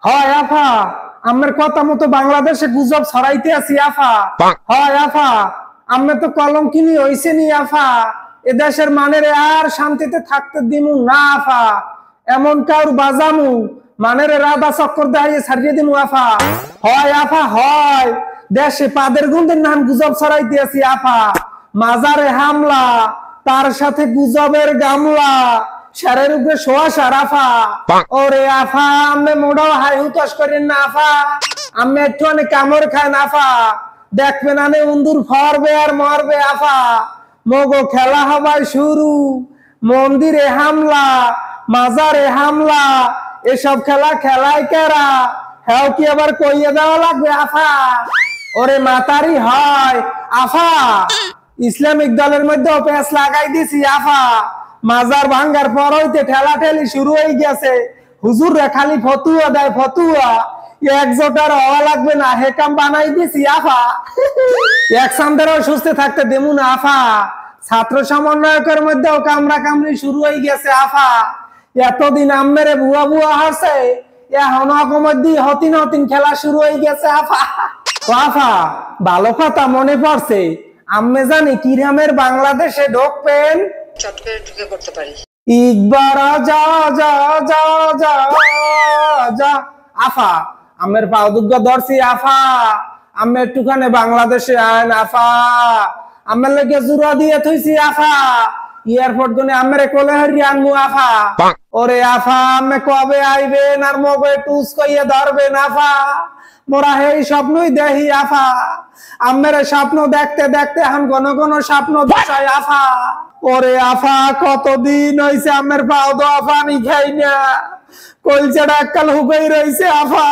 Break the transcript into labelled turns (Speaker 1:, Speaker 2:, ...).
Speaker 1: হয় আফা, আমার কথা মতো বাংলাদেশে গুজব ছড়াইতে আছি আফা। হয় আফা, আমি তো কলঙ্কিনী হইছে নি আফা। এ দেশের মানের আর শান্তিতে থাকতে দিমু না আফা। এমন কাউর বাজামু মানের রাধা চক্কর দাঁড়িয়ে ছাড়িয়ে দিমু আফা। হয় আফা হয়, দেশে পাদের গুন্দের নাম গুজব ছড়াইতে আছি আফা। মাজারে হামলা, তার সাথে গুজবের গামলা, সারের উপরে শোয়া সারাফা। ওরে আফা, আমি মোড়াও হাই হুতাশ করেন না আফা। আমি একটু অনেক কামড় খায় না আফা। দেখবেন আনে উন্দুর ফরবে আর মরবে আফা। মগো খেলা হবাই শুরু, মন্দিরে হামলা, মাজারে হামলা, এসব খেলা খেলায় কেরা? হ্যাঁ কি আবার কইয়ে দেওয়া লাগবে আফা? ওরে মাতারি হয় আফা, ইসলামিক দলের মধ্যে পেঁচ লাগাই দিছি আফা। মাজার ভাঙ্গার পর হইতে ঠেলা ঠেলি শুরু হয়ে গেছে। হুজুর রে খালি ফতুয়া দেয় ফতুয়া, একজোটার হওয়া লাগবে না, হেকাম বানাই দিছি আফা। এক সামদারও সুস্থ থাকতে দেমু না আফা। ছাত্র সমন্বয়কের মধ্যেও কামড়া কামড়ি শুরু হয়ে গেছে আফা। এতদিন আম্মেরে বুয়া বুয়া হাসে, এখন অকমধ্যে হতিন হতিন খেলা শুরু হয়ে গেছে আফা। আফা, ভালো কথা মনে পড়ছে, আম্মে জানি কিরামের বাংলাদেশে ঢোকবেন।
Speaker 2: চট করে ঢুকে করতে পারি।
Speaker 1: একবার যা যা যা যা যা আফা, আমের পাও দুগ্গা ধরছি আফা। আমি একটুখানে বাংলাদেশে আইন আফা। আমার লেগে জুরা দিয়ে থইছি আফা। এয়ারপোর্ট গনে আমেরে কোলে হরি আনমু আফা। ওরে আফা, আমি কবে আইবেন আর মগে টুস কইয়ে ধরবেন আফা? মোরা এই স্বপ্নই দেখি আফা। আমের স্বপ্ন দেখতে দেখতে এখন ঘন ঘন স্বপ্ন দশাই আফা। ওরে আফা, কতদিন হইছে আমের পাও দোয়া পানি খাই না, কলচাটা এককাল হুকাই রইছে আফা।